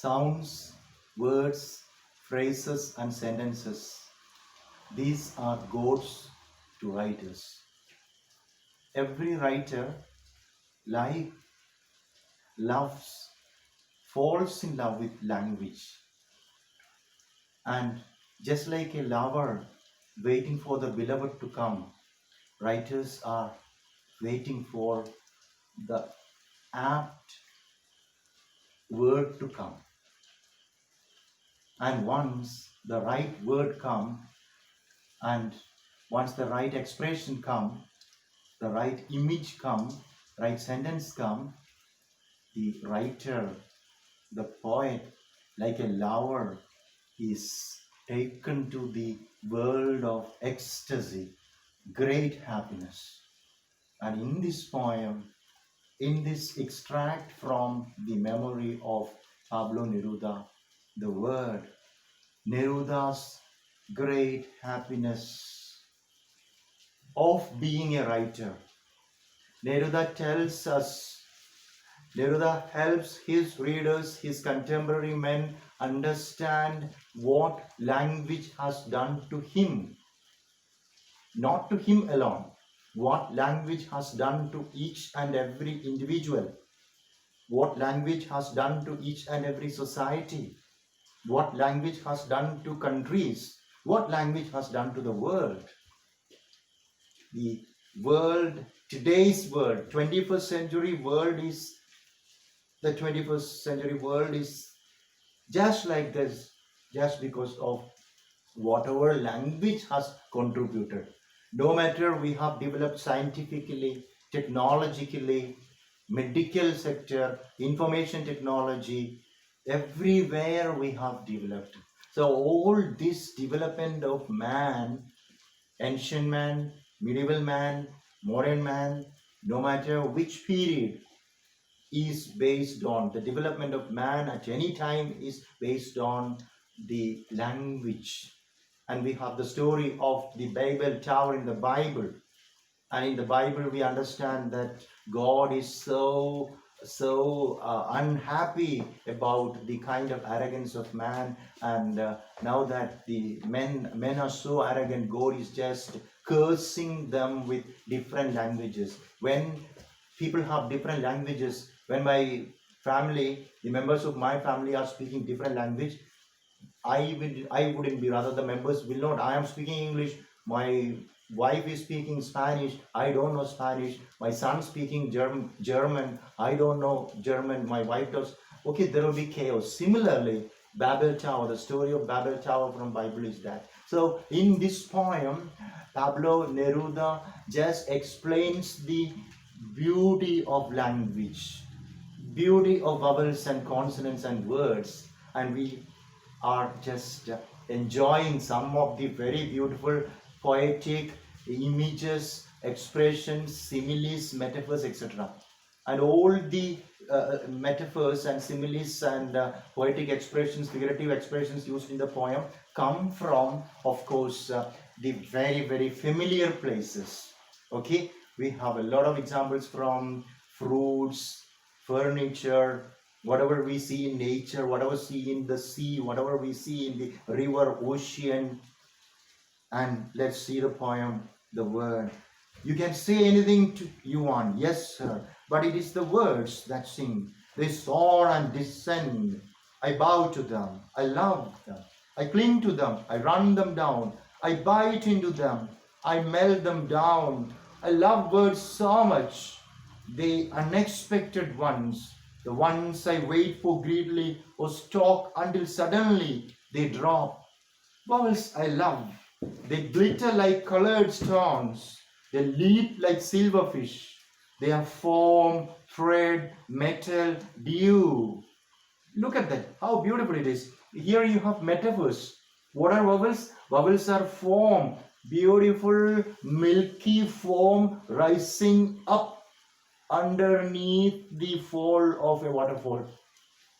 Sounds, words, phrases, and sentences. These are gods to writers. Every writer like, loves, falls in love with language. And just like a lover waiting for the beloved to come, writers are waiting for the apt word to come. And once the right word come, and once the right expression come, the right image come, right sentence come, the writer, the poet, like a lover, is taken to the world of ecstasy, great happiness. And in this poem, in this extract from the memory of Pablo Neruda, the word Neruda's great happiness of being a writer. Neruda tells us, Neruda helps his readers, his contemporary men, understand what language has done to him. Not to him alone, what language has done to each and every individual, what language has done to each and every society, what language has done to countries, what language has done to the world. The world, today's world, 21st century world is, the 21st century world is just like this, just because of whatever language has contributed. No matter we have developed scientifically, technologically, medical sector, information technology, everywhere we have developed. So all this development of man, ancient man, medieval man, modern man, no matter which period, is based on the development of man at any time is based on the language. And we have the story of the Babel Tower in the Bible. And in the Bible, we understand that God is so unhappy about the kind of arrogance of man. And now that the men are so arrogant, God is just cursing them with different languages. When people have different languages, when my family, the members of my family are speaking different language, I wouldn't be, rather the members will not. I am speaking English, my wife is speaking Spanish, I don't know Spanish, my son speaking German, I don't know German, my wife does. Okay, there will be chaos. Similarly, Babel Tower, the story of Babel Tower from Bible is that. So in this poem, Pablo Neruda just explains the beauty of language, beauty of vowels and consonants and words, and we are just enjoying some of the very beautiful poetic images, expressions, similes, metaphors, etc. And all the metaphors and similes and poetic expressions, figurative expressions used in the poem come from, of course, the very, very familiar places. Okay, we have a lot of examples from fruits, furniture, whatever we see in nature, whatever we see in the sea, whatever we see in the river, ocean. And let's see the poem, the word. You can say anything you want, yes sir, but it is the words that sing. They soar and descend. I bow to them, I love them, I cling to them, I run them down, I bite into them, I melt them down. I love words so much, the unexpected ones, the ones I wait for greedily or stalk until suddenly they drop. Vowels I love. They glitter like colored stones. They leap like silverfish. They are form, thread, metal, dew. Look at that, how beautiful it is. Here you have metaphors. What are vowels? Vowels are form, beautiful, milky form rising up underneath the fall of a waterfall.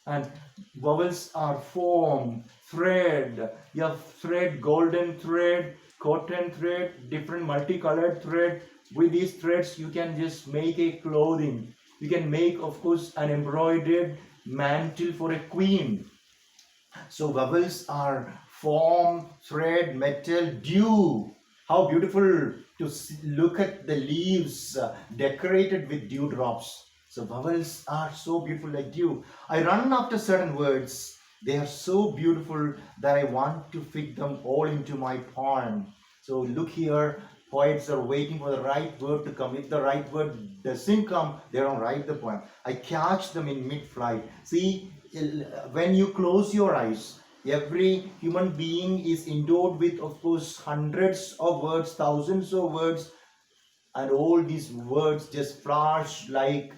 And vowels are form, thread. You have thread, golden thread, cotton thread, different multicolored thread. With these threads, you can just make a clothing. You can make, of course, an embroidered mantle for a queen. So vowels are form, thread, metal, dew. How beautiful to look at the leaves decorated with dewdrops. So vowels are so beautiful like dew. I run after certain words. They are so beautiful that I want to fit them all into my poem. So look here, poets are waiting for the right word to come. If the right word doesn't come, they don't write the poem. I catch them in mid-flight. See, when you close your eyes, every human being is endowed with, of course, hundreds of words, thousands of words, and all these words just flash like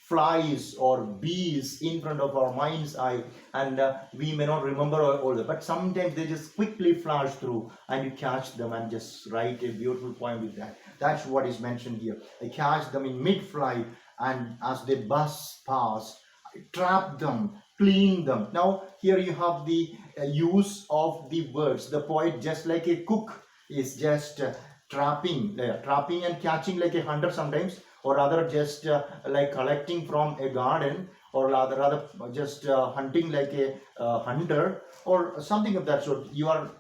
flies or bees in front of our mind's eye, and we may not remember all that, but sometimes they just quickly flash through and you catch them and just write a beautiful poem with that. That's what is mentioned here. I catch them in mid-flight, and as they buzz past, I trap them, clean them. Now here you have the use of the words. The poet, just like a cook, is just trapping and catching like a hunter sometimes, or rather just like collecting from a garden, or rather just hunting like a hunter or something of that sort. You are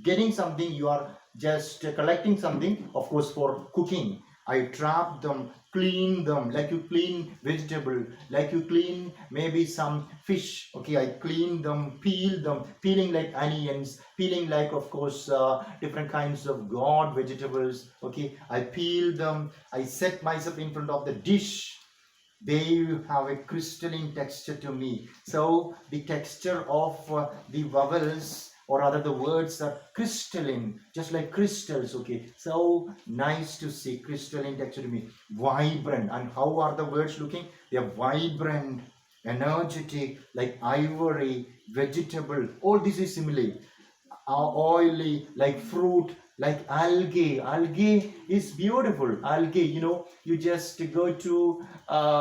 getting something, you are just collecting something, of course, for cooking. I trap them, clean them, like you clean vegetable, like you clean maybe some fish. Okay, I clean them, peeling like onions, peeling like, of course, different kinds of gourd vegetables. Okay, I peel them, I set myself in front of the dish. They have a crystalline texture to me. So the texture of the vowels, or rather the words, are crystalline, just like crystals. Okay, so nice to see, crystalline texture to me, vibrant. And how are the words looking? They are vibrant, energetic, like ivory, vegetable. All this is simile. Oily, like fruit, like algae. Algae is beautiful. Algae, you just go to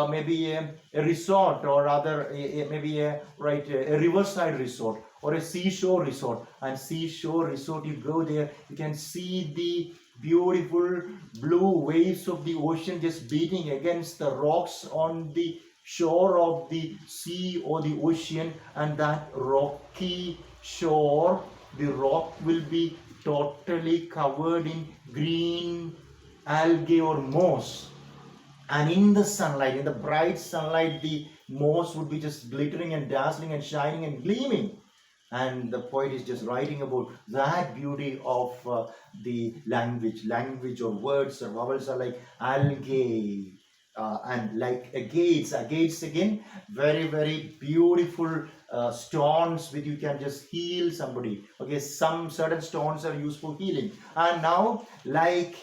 maybe a resort, or rather maybe a riverside resort or a seashore resort. And seashore resort, you go there, you can see the beautiful blue waves of the ocean just beating against the rocks on the shore of the sea or the ocean. And that rocky shore, the rock will be totally covered in green algae or moss, and in the sunlight, in the bright sunlight, the moss would be just glittering and dazzling and shining and gleaming. And the poet is just writing about that beauty of the language or words or vowels are like algae, and like agates again, very very beautiful stones with you can just heal somebody. Okay, some certain stones are used for healing. And now, like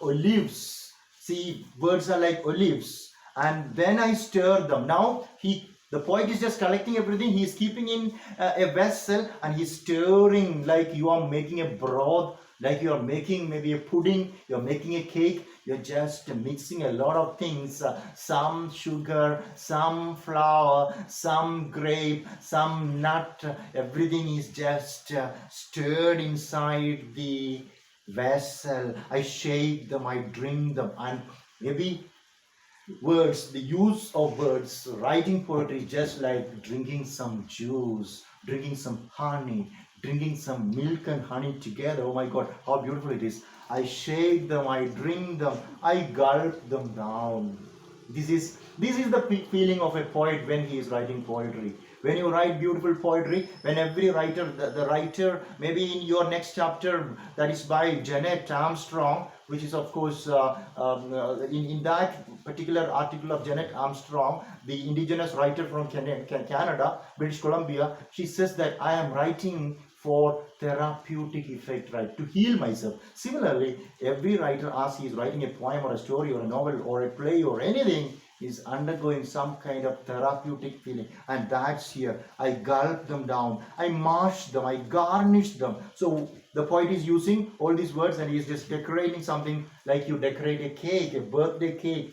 olives, see, words are like olives, and then I stir them. Now the poet is just collecting everything, he is keeping in a vessel, and he's stirring like you are making a broth, like you are making maybe a pudding, you're making a cake. You're just mixing a lot of things, some sugar, some flour, some grape, some nut. Everything is just stirred inside the vessel. I shake them, I drink them, and maybe words, the use of words, writing poetry is just like drinking some juice, drinking some honey, drinking some milk and honey together. Oh my God, how beautiful it is. I shake them, I drink them, I gulp them down. This is the feeling of a poet when he is writing poetry. When you write beautiful poetry, when every writer, the writer, maybe in your next chapter, that is by Janet Armstrong, which is of course in that particular article of Janet Armstrong, the indigenous writer from Canada, British Columbia, she says that I am writing for therapeutic effect, right, to heal myself. Similarly, every writer, as he is writing a poem or a story or a novel or a play or anything, is undergoing some kind of therapeutic feeling, and that's here. I gulp them down, I mash them, I garnish them. So the poet is using all these words, and he is just decorating something, like you decorate a cake, a birthday cake.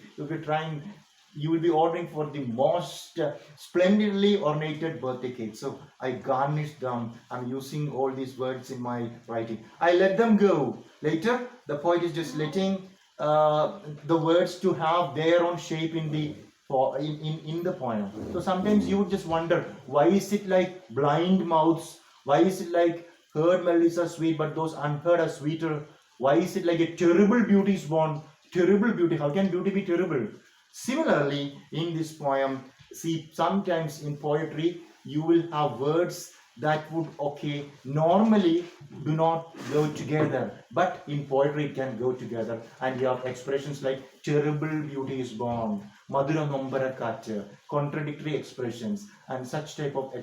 You will be ordering for the most splendidly ornated birthday cake. So I garnish them. I'm using all these words in my writing. I let them go. Later, the poet is just letting the words to have their own shape in the for in the poem. So sometimes you would just wonder, why is it like blind mouths? Why is it like heard melodies are sweet, but those unheard are sweeter? Why is it like a terrible beauty is born? Terrible beauty. How can beauty be terrible? Similarly, in this poem, see, sometimes in poetry, you will have words that would, okay, normally do not go together, but in poetry it can go together, and you have expressions like terrible beauty is born, madura nombara kacha, contradictory expressions, and such type of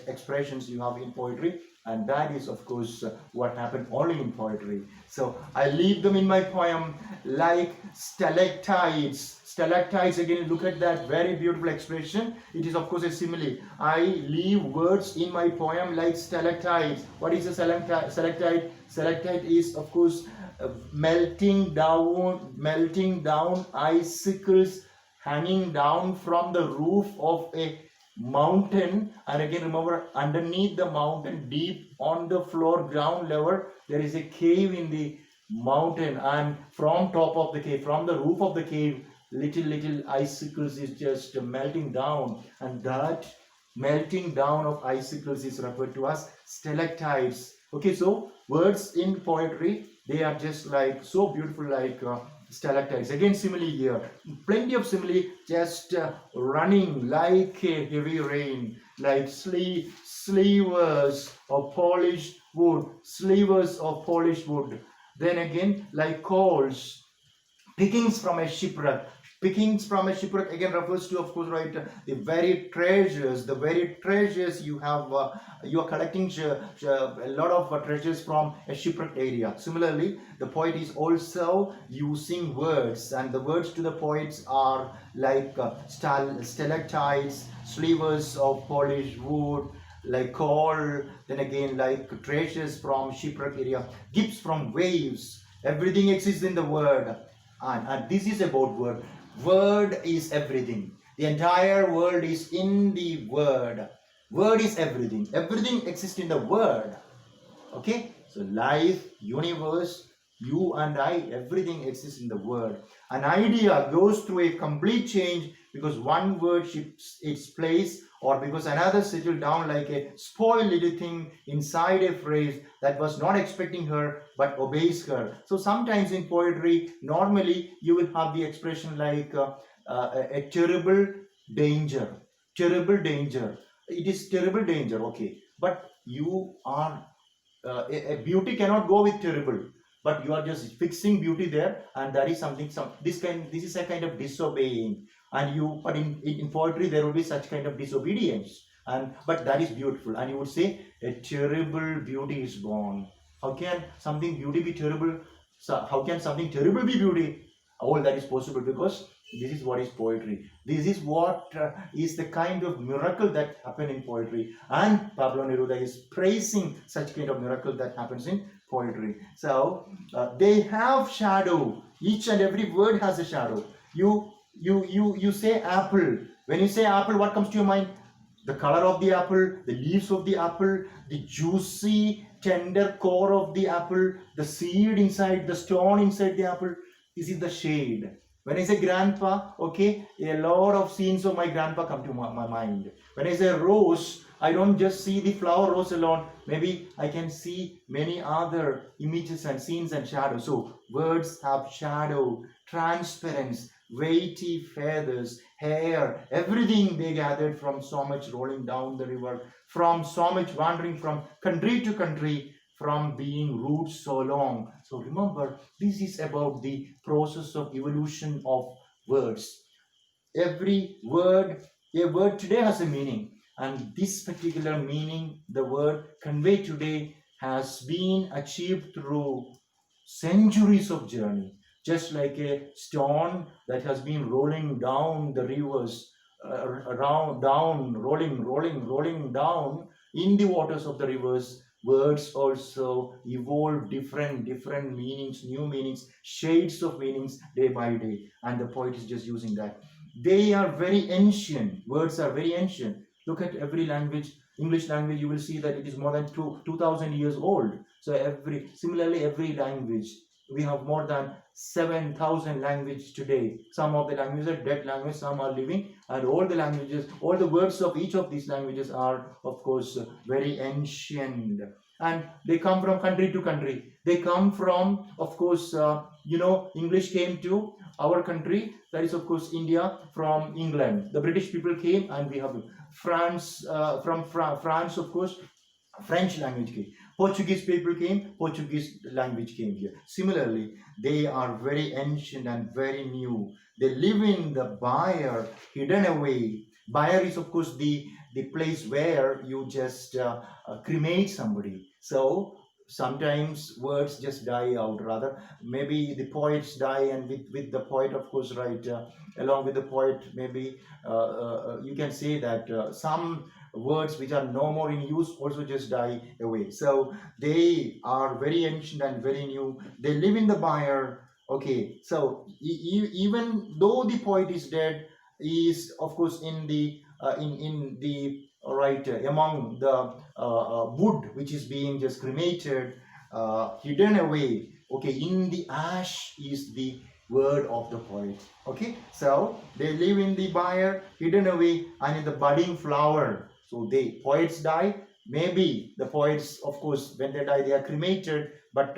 expressions you have in poetry, and that is of course what happened only in poetry. So I leave them in my poem like stalactites. Stalactites, again, look at that very beautiful expression. It is of course a simile. I leave words in my poem like stalactites. What is a stalactite? Stalactite is of course melting down icicles hanging down from the roof of a mountain. And again, remember, underneath the mountain, deep on the floor, ground level, there is a cave in the mountain, and from top of the cave, from the roof of the cave, little icicles is just melting down, and that melting down of icicles is referred to as stalactites. Okay, so words in poetry, they are just like so beautiful, like stalactites. Again, simile here, plenty of simile, just running like a heavy rain, like slivers of polished wood, slivers of polished wood. Then again, like coals, pickings from a shipwreck. Pickings from a shipwreck again refers to, of course, right, the very treasures you have, you are collecting a lot of treasures from a shipwrecked area. Similarly, the poet is also using words, and the words to the poets are like stalactites, slivers of polished wood, like coal, then again like treasures from shipwreck area, gifts from waves. Everything exists in the word, and this is about word. Word is everything. The entire world is in the word. Word is everything. Everything exists in the word. Okay? So life, universe, you and I, everything exists in the word. An idea goes through a complete change because one word shifts its place, or because another settled down like a spoiled little thing inside a phrase that was not expecting her but obeys her. So sometimes in poetry, normally you will have the expression like a terrible danger. Terrible danger. It is terrible danger, okay. But you are, a beauty cannot go with terrible, but you are just fixing beauty there, and that is something, this is a kind of disobeying. And you, but in poetry there will be such kind of disobedience, and but that is beautiful, and you would say a terrible beauty is born. How can something beauty be terrible? So how can something terrible be beauty? All that is possible because this is what is poetry. This is what is the kind of miracle that happen in poetry, and Pablo Neruda is praising such kind of miracle that happens in poetry. So they have shadow. Each and every word has a shadow. You say apple. When you say apple, what comes to your mind? The color of the apple, the leaves of the apple, the juicy tender core of the apple, the seed inside, the stone inside the apple. This is the shade. When I say grandpa, okay, a lot of scenes of my grandpa come to my mind. When I say rose, I don't just see the flower rose alone. Maybe I can see many other images and scenes and shadows. So words have shadow, transparency, weighty feathers, hair, everything they gathered from so much rolling down the river, from so much wandering from country to country, from being roots so long. So remember, this is about the process of evolution of words. Every word, a word today has a meaning, and this particular meaning the word conveyed today has been achieved through centuries of journey. Just like a stone that has been rolling down the rivers, rolling down in the waters of the rivers, words also evolve different meanings, new meanings, shades of meanings day by day, and the poet is just using that. They are very ancient. Words are very ancient. Look at every language. English language, you will see that it is more than 2000 years old. So similarly every language, we have more than 7,000 languages today. Some of the languages are dead languages, some are living, and all the languages, all the words of each of these languages are, of course, very ancient. And they come from country to country. They come from, of course, English came to our country, that is, of course, India, from England. The British people came, and we have France, France, of course, French language came. Portuguese people came, Portuguese language came here. Similarly, they are very ancient and very new. They live in the byre, hidden away. Byre is, of course, the place where you just cremate somebody. So sometimes words just die out, rather. Maybe the poets die, and with the poet, of course, right, along with the poet, maybe you can say that some words which are no more in use also just die away. So they are very ancient and very new. They live in the byre. Okay, so even though the poet is dead, he is, of course, in the in the right, among the wood which is being just cremated, hidden away. Okay, in the ash is the word of the poet. Okay, so they live in the byre, hidden away, and in the budding flower. So they poets die. Maybe the poets, of course, when they die, they are cremated, but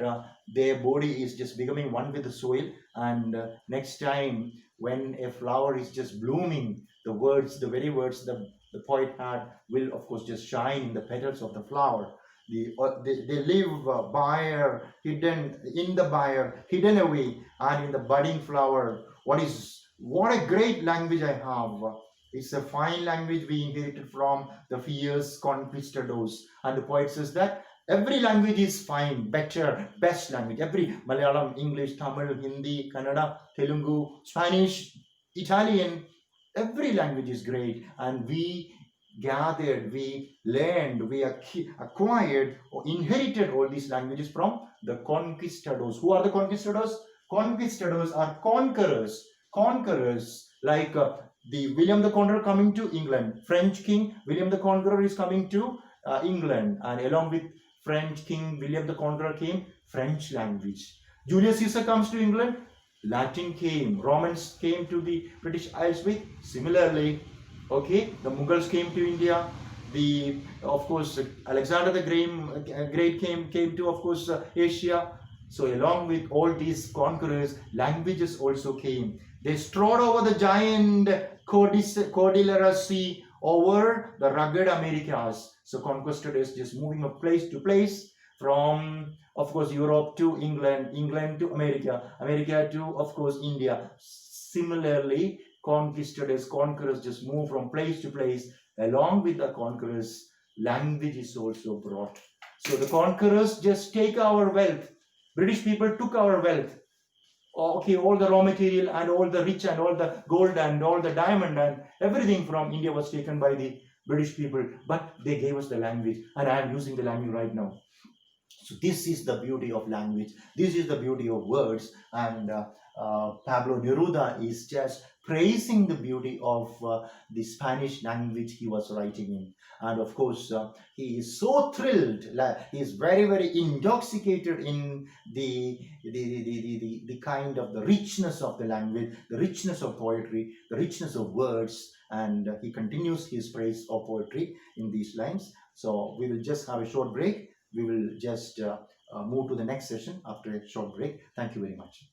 their body is just becoming one with the soil. And next time, when a flower is just blooming, the words, the very words the poet had, will, of course, just shine in the petals of the flower. They live byre, hidden in the byre, hidden away, and in the budding flower. What a great language I have! It's a fine language we inherited from the fierce conquistadors. And the poet says that every language is fine, better, best language. Every Malayalam, English, Tamil, Hindi, Kannada, Telugu, Spanish, Italian, every language is great. And we gathered, we learned, we acquired or inherited all these languages from the conquistadors. Who are the conquistadors? Conquistadors are conquerors. Conquerors like the William the Conqueror coming to England. French King William the Conqueror is coming to England, and along with French King William the Conqueror came French language. Julius Caesar comes to England, Latin came. Romans came to the British Isles with similarly. Okay, the Mughals came to India. The, of course, Alexander the Great came to, of course, Asia. So along with all these conquerors, languages also came. They strode over the giant Cordillera Sea, over the rugged Americas. So conquistadors just moving from place to place, from, of course, Europe to England, England to America, America to, of course, India. Similarly, conquistadors, conquerors just move from place to place. Along with the conquerors, language is also brought. So the conquerors just take our wealth. British people took our wealth. Okay, all the raw material and all the rich and all the gold and all the diamond and everything from India was taken by the British people, but they gave us the language, and I am using the language right now. So this is the beauty of language. This is the beauty of words. And Pablo Neruda is just praising the beauty of the Spanish language he was writing in. And of course, he is so thrilled. He is very, very intoxicated in the kind of the richness of the language, the richness of poetry, the richness of words. And he continues his praise of poetry in these lines. So we will just have a short break. We will just move to the next session after a short break. Thank you very much.